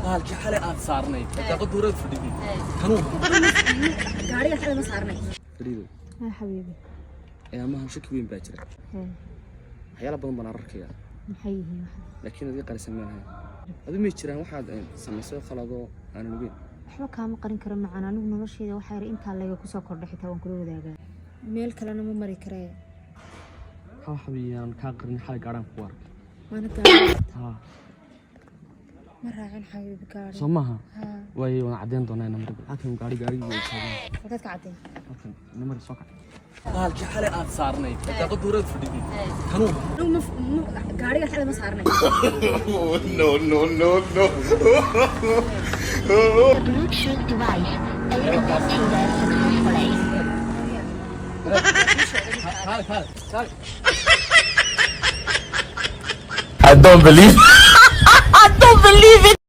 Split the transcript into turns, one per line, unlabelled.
قال كي حالي آد صارني تاخد دورة فردي كانوا
قاعدة حالي ما صارني
فريدو
يا حبيبي
يا ما هم شك وين باجرة حيلا بدن بنا ركيا
محيه
لكن هذه قال سميها هذا ما يجري واحد سمسه خلاص أنا نبي
waxba kaama qarin karo macaan anigu nolosheeda waxa yar inta laga ku soo kordhay xitaa waan kula wadaagaa meel kalena ma mari karee
حبيبي كان قرن حال قارن كوار
وانا قاعد
ها
ما راعين حبيبي قاعد
سماها way waan cadeyn doonaa number halkan gaari
halkaad ka cadeyn
halkan number soo kac halkii xalay aad saarnay taaqo duurad fadhidi kanuu
gaariga xalay ma saarnay
no Bluetooth device connected successfully.
I don't believe